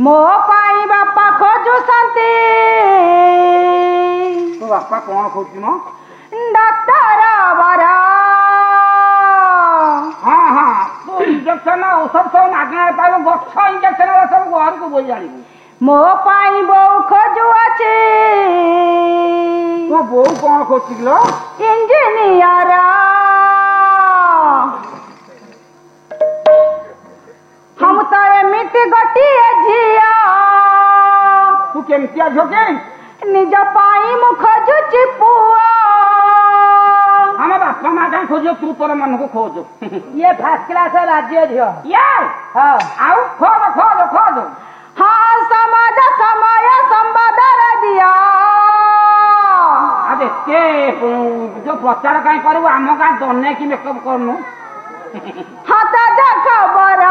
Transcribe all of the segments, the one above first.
ମୋ ପାଇଁ ବାପା ଖୋଜୁଛନ୍ତି। ତୋ ବାପା କଣ ଖୋଜୁଛି ମ? ଡାକ୍ତର ବର। ହଁ ହଁ ତୁ ଇଞ୍ଜେକ୍ସନ ଔଷଧ ସବୁ ମାଗଣାରେ ପାଇବୁ। ଗଛ ଇଞ୍ଜେକ୍ସନ ସବୁ ଘରକୁ ବୋଇ ଆଣିବୁ। ମୋ ପାଇଁ ବୋଉ ଖୋଜୁଅଛି। ତୋ ବୋଉ କଣ ଖୋଜୁଛି କିଲୋ? ଇଞ୍ଜିନିୟର। हम तो एमिति गोटिए झिया। तू केमतिया झियो के? निज पाई मु खोजुची पुआ। हम बापा माँ कहीं खोजो तू तोर मन को खोजो। ये फर्स्ट क्लास राज्य झियो। ये हाँ आओ खोजो खोजो खोजो। हाँ समाज समय संवाद दिया। अरे के जो प्रचार कहीं करू आम गाँ दने की मेकअप करनु। हाँ ताजा खबर।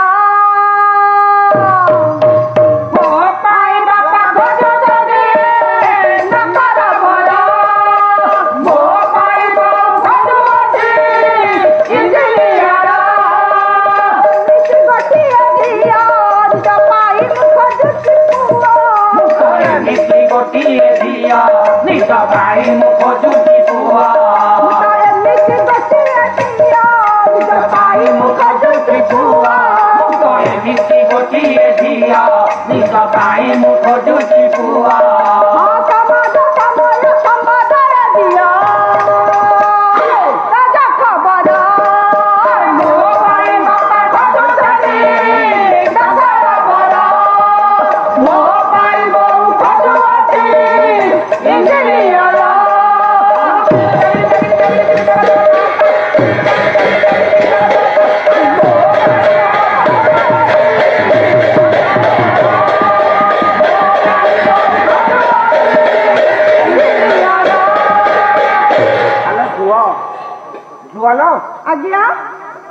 आज्ञा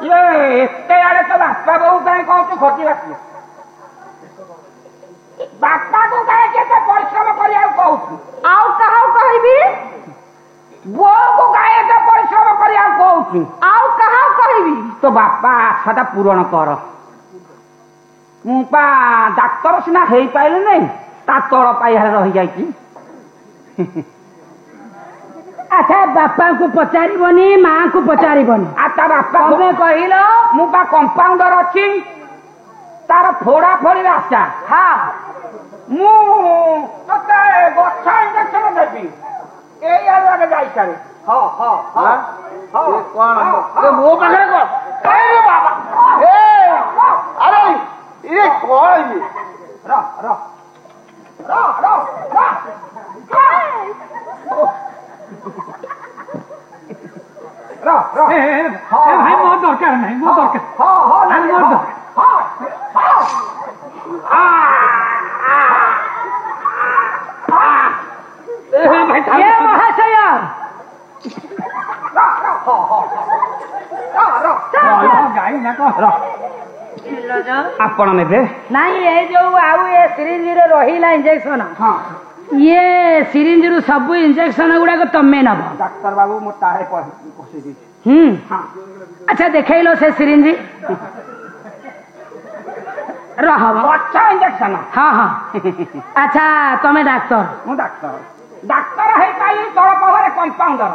ये एते आड़े तो बापा बहु कहीं कहूँ खोजी रखी बापा को कहे केते परिश्रम करिया कहू आउ कहा कहबी। बो को कहे एते परिश्रम करिया कहू आउ कहा कहबी। तो बापा आशाटा पूरण कर। मु पा डाक्तर सिना हेई पाइले नहीं ता तोड़ पाई रही जाइछि। अच्छा बापा को पचारिबनी माँ को पचारिबनी। आता बापा तमे कहिलो मु पा कंपाउंडर अछि तार फोड़ा फोड़ी रास्ता। हाँ मु तते गछ इंजेक्शन देबी एई आगे जाई सारे। हां हां हां हां ये कोन ए मो पाखरे को ए बाबा ए अरे ये कोन ये रा रा रा रा रा रा रा ए भाई मो दरकार नहीं मो दरकार। हां हां नहीं मो दरकार। हां हां ये महाशय गाई ना आपण नेबे नहीं ये जो आउ ये सिरिंज रे रहिला इंजेक्शन। हाँ ये सिरिंज रु सब इंजेक्शन गुडा को तमे नब। डाक्टर बाबू मो ताहे पसे दी। हाँ अच्छा देखैलो से सिरिंज रहब अच्छा इंजेक्शन। हाँ हाँ अच्छा तमे डाक्टर मु डाक्टर डाक्टर है काई तोर पावरे कंपाउंडर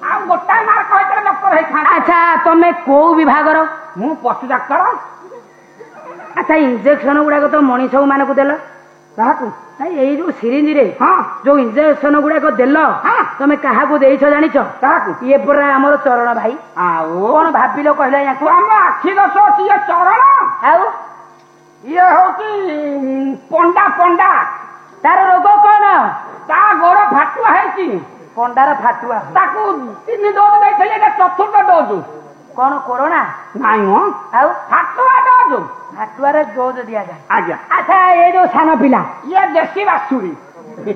आ गोटा मार कहते डॉक्टर है खा। अच्छा तमे को विभाग रो? मु पशु डाक्टर। अच्छा इंजेक्शन गुडा तो मनीष मान को देल काहाकू यही जो सिरिंज रे हाँ जो इंजेक्शन गुडा को देल हाँ तमे कहा को देइछ जानिछ? काहाकू ये पूरा हमर चरण भाई आओ कौन भाबिलो कहला या हम आखि दोष अछि ये चरण आउ ये होती पंडा पंडा तार रोग कौन? ता गोड़ फाटुआ है कि पंडार फाटुआ ताकू 3 डोज दैथले के चतुर्थ डोज कौन कोरोना नाही हो आउ फाटुआ डोज फाटुआ रे डोज दिया जाए। आज्ञा अच्छा ये जो सानो पिला ये देसी बाछुरी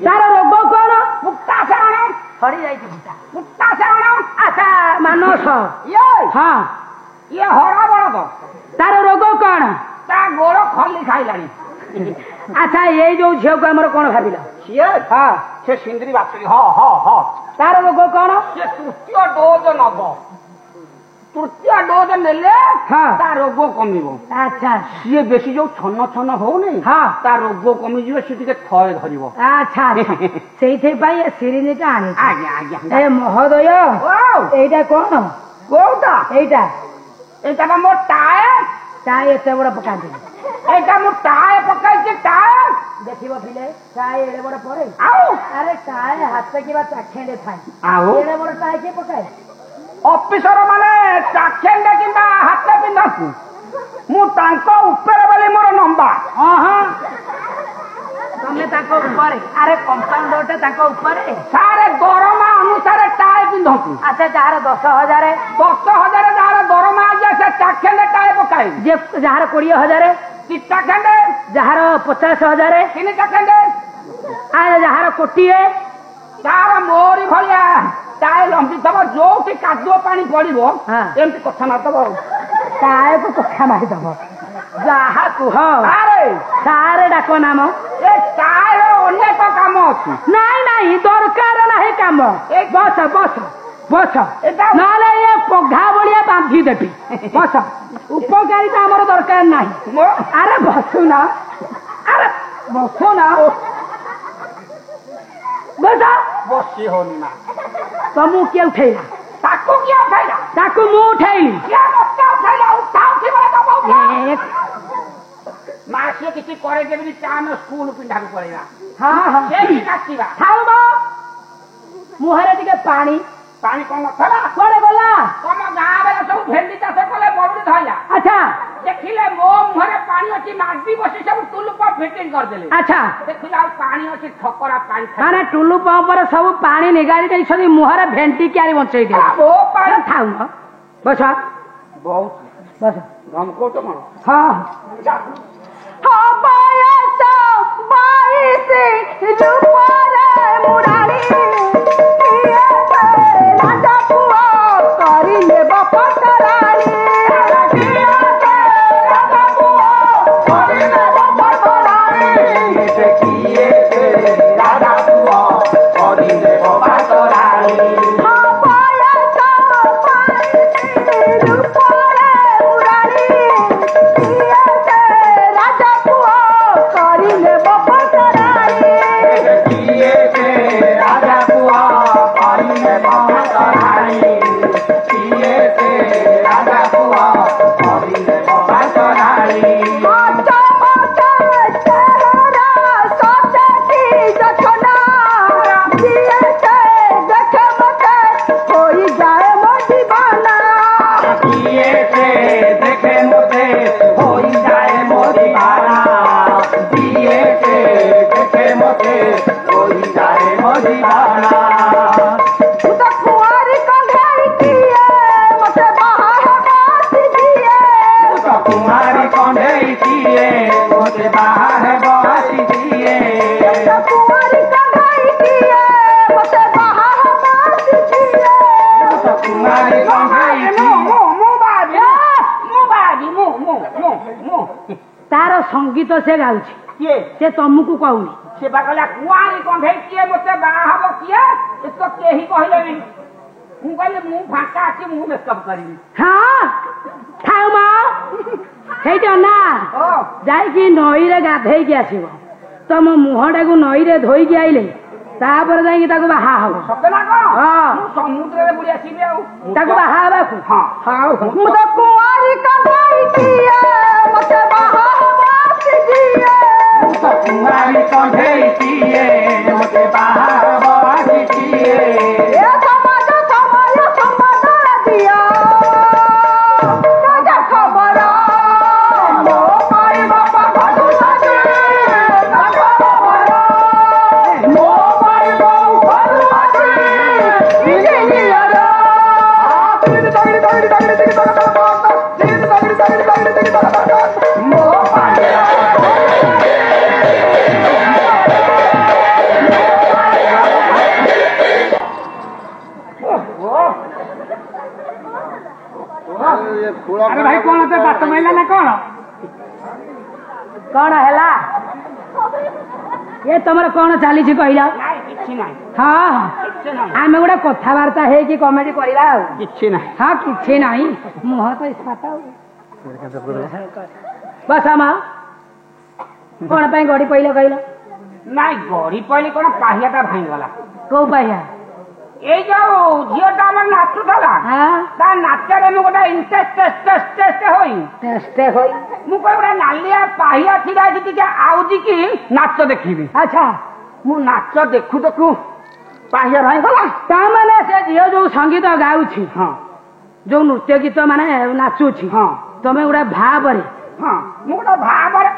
तार रोग कौन? मुक्ता साण सड़ी जाई बुटा मुक्ता साण। अच्छा मानस ये हाँ ये हरा बड़द तार रोग कौन? ता गोड़ खली खाइलानी। अच्छा ये जो झील को आमर कौन भाविल? सिए हाँ से सिंदरी बाछुरी हाँ हाँ हाँ तार रोग कौन? से तृतीय डोज नब तृतीय डोज नेले ता रोग कमिबो। अच्छा सीए बेसी जो छन छन होउनी ता रोग कमि जिवो से टिके थय धरिबो। अच्छा सेइथे पई सिरिंजटा आनी। आज्ञा आज्ञा। ए महोदय एइटा कोन कोटा एइटा एटा मो टाय एते बड़ पका दे। एटा मो टाय पकाई के टाय देखिबो फिले टाय एड़े बड़ परे। आउ अरे टाय हाथ की बात चाखेंडे थाई। आउ एड़े बड़ टाय के पकाए ऑफिसर माने चाखेंडे किंबा हाथ पिंधु मु तांको ऊपर वाली मोर नंबर। हां तमे ताको ऊपर। अरे कंपाउंडर ताको ऊपर सारे दरमा अनुसार टाय पिंधु। अच्छा जार 10,000 जार दरमा आ से चाखेंडे टाय पकाई जे जार 20,000 चिट्टा खेंडे जार 50,000 किने चाखेंडे आ जार कोटिए तार मोरी भलिया टाय लंबी थब जो कि कादुआ पानी पड़िबो एमती कथा ना तब टाय को कथा मारि दब जाहा कुह। अरे सारे डाको नाम ए टाय अनेक काम अछि। नहीं दरकार नाही काम। बस बस बस नाले ये पघा बलिया बांधी देबी। बस उपकारिता हमर दरकार नाही। अरे बसु ना अरे बसु ना बस बसी होनी ना तमु के उठैला ताको किया उठैला ताको मु उठैली क्या मक्का उठैला उठाओ कि बड़ा दबाओ मासी किसी करे के भी चान स्कूल पिंडा को पड़ेगा। हां से काटीबा खाओ मुहरे दिके पानी कौन थला कोड़े गला कम गाँव में सब भेंडी चाष कले बबुड़ी धइला। अच्छा देखिले मो मुहरे पानी अछि मागदी बसी सब टुलु पंप फिटिंग कर देले। अच्छा देखिला पानी अछि ठकरा पानी माने टुलु पंप पर सब पानी निगाली दे छदी मुहरे भेंटी क्यारी बचै दे। ओ पानी थाउ न बस बहुत बस हमको तो मन हां बयस 22 रुपरे मुरारी राजा पुआ करी ले बापा करानी राजा पुआ करी ले बापा करानी देखिए राजा पुआ करी ले बापा करानी। तार संगीत से गाउछि किए से तुमको कहूनी से बाकला कुआरी कंधे किए मते बाहब किए ए तो केही कहले नहीं मु कहले मु फाका अछि मु मेकअप करिनी। हां थाउ मा हेइटा ना जाई कि नई रे गाधेई के आसीबो तम मुहडा को नई रे धोई के आइले तापर जाई कि ताको बाहा हो सतना को हां मु समुद्र रे बुड़ी आसीबे आ ताको बाहा बाकू हां हां मु तो कुआरी कंधे किए मते बाहा कुमारी कंधे किए मते बाहर किए ए समाज दिया राजा खबर मो पाई बाबा घटू साजे मो पाई बाबा घटू साजे इंजीनियर तीन तगड़ी मो पाई अरे भाई कौन होते बात महिला ना कौन है ये तुमर कौन चली कहला କିଛି ନାହିଁ ହଁ କିଛି ନାହିଁ ଆମେ ଗୋଟେ କଥାବାର୍ତ୍ତା ହେଇକି କମେଡି କରିବା ଆଉ କିଛି ନାହିଁ ହଁ କିଛି ନାହିଁ ମୁହଁ ତ ଇସ୍ପାତ ବସ ମା କଣ ପାଇଁ ଗଡି ପଇଲ କହିଲ ନାଇଁ ଗଢି ପଇଲି କଣ ପାହିଆଟା ଭାଙ୍ଗିଗଲା କୋଉ ପାଇଆ ଏଇ ଯୋଉ ଝିଅଟା ଆମର ନାଚୁଥିଲା ତା ନାଚରେ ମୁଁ ଗୋଟେ ଇଣ୍ଟରେଷ୍ଟ ହୋଇ ମୁଁ କହି ଗୋଟେ ନାଲିଆ ପାହିଆ ଥିଲା ଟିକେ ଆଉଜିକି ନାଚ ଦେଖିବି ଆଚ୍ଛା ମୁଁ ନାଚ ଦେଖୁ ଦେଖୁ ପାହିଆ ଭାଙ୍ଗିଗଲା ତାମାନେ ସେ ଝିଅ ଯୋଉ ସଙ୍ଗୀତ ଗାଉଛି ହଁ ଯୋଉ ନୃତ୍ୟ ଗୀତ ମାନେ ନାଚୁଛି ହଁ ତମେ ଗୋଟେ ଭାବରେ ହଁ ମୁଁ ଗୋଟେ ଭାବରେ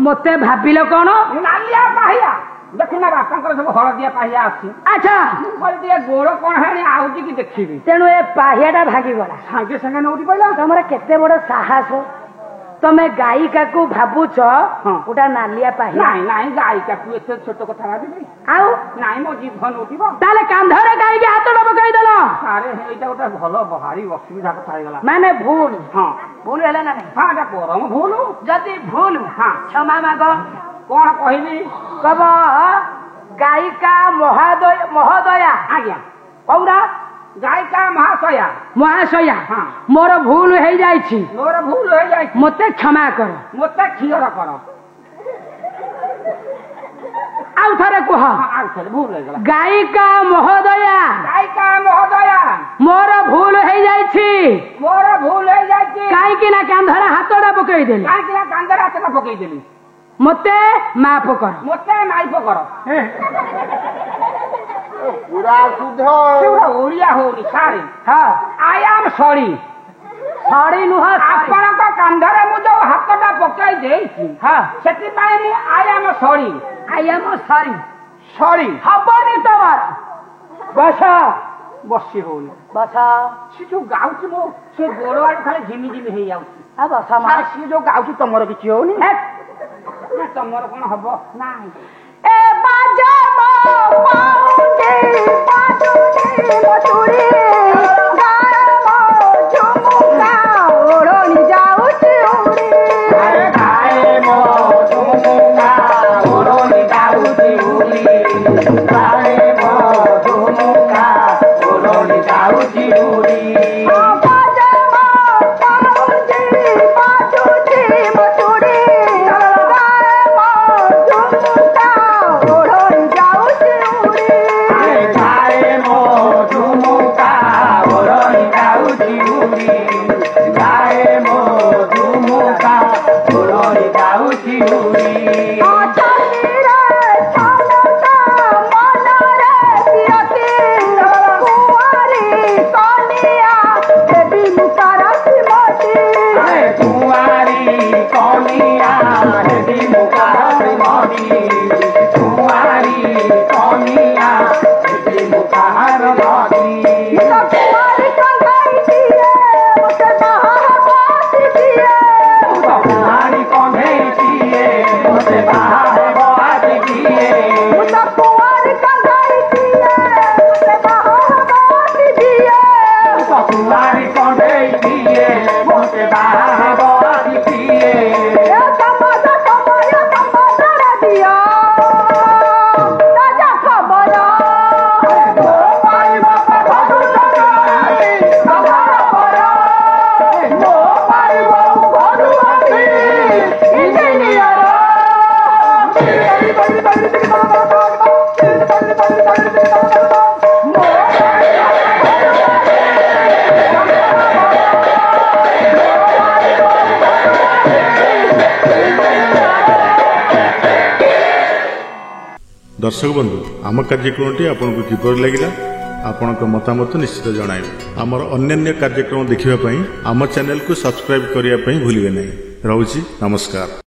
ମତେ ଭାବିଲ କଣ ନାଲିଆ ପାହିଆ ଦେଖୁନା ବାପାଙ୍କର ସବୁ ହଳଦିଆ ପାହିଆ ଅଛି ଆଚ୍ଛା ମୁଁ କହିଲି ଟିକେ ଗୋଡ କଣ ହେଣି ଆଉଛି କି ଦେଖିବି ତେଣୁ ଏ ପାହିଆଟା ଭାଙ୍ଗିଗଲା ସାଙ୍ଗେ ସାଙ୍ଗେ ନଉଠି ପଇଲା ତମର କେତେ ବଡ ସାହସ ତମେ ଗାୟିକାକୁ ଭାବୁଛ ଗୋଟା ନାଲିଆ ପାହିଆ ନାଇଁ ନାଇଁ ଗାୟିକାକୁ ଏତେ ଛୋଟ କଥା ଭାବିବି ଆଉ ନାଇଁ ମୋ ଜୀବନ ଉଠିବ ତାହେଲେ କାନ୍ଧରେ ଗାଈକି ହାତଟା ପକେଇଦେଲ ଆରେ ଏଇଟା ଗୋଟେ ଭଲ ଭାରି ଅସୁବିଧା କଥା ହେଇଗଲା ମାନେ ଭୁଲ ହଁ ଭୁଲ ହେଲା ନା ନାଇଁ ହଁ ଏଟା ପରମ ଭୁଲ ଯଦି ଭୁଲ କ୍ଷମା ମାଗ କଣ କହିବି କବ ଗାୟିକା ମହୋଦୟା ଆଜ୍ଞା କହୁନା ଗାୟିକା ମହାଶୟା ମୋର ଭୁଲ ହେଇଯାଇଛି ମୋର ଭୁଲ ହେଇଯାଇଛି ମତେ କ୍ଷମା କର ମତେ କ୍ଷୀର କର ଆଉ ଥରେ କୁହ ଆଉ ଥରେ ଭୁଲ ହେଇଗଲା ଗାୟିକା ମହୋଦୟା ମୋର ଭୁଲ ହେଇଯାଇଛି କାହିଁକି ନା କାନ୍ଧରେ ହାତଟା ପକେଇଦେଲି ମତେ ମାଫ କର ମତେ ମାଇପ କର ପୁରା ଶୁଦ୍ଧ ଓଡିଆ ହଉନି ସାରି ଆଇ ଆମ୍ ସରି ନୁହଁ ଆପଣଙ୍କ କାନ୍ଧରେ ମୁଁ ଯୋଉ ହାତଟା ପକେଇ ଦେଇଛି ସେଥିପାଇଁ ମୁଁ ଆଇ ଆମ୍ ସରି ହବନି ତମର ବସ ବସି ହଉନି ବସ ସେ ଯୋଉ ଗାଉଛି ମୁଁ ସେ ଗୋଡ ଆଡେ ଖାଲି ଝିମି ହେଇଯାଉଛି ବସ ସିଏ ଯୋଉ ଗାଉଛି ତମର କିଛି ହଉନି ତମର କଣ ହବ ନାଇଁ ଏ ବାଜା दर्शक बंधु आम कार्यक्रम आपको किपर लगे आपण मतामत निश्चित जणाइबे आमर अन्य कार्यक्रम देखिबा पई आम चैनल को सब्सक्राइब करिया पई भूलिबे नहीं। रहूची नमस्कार।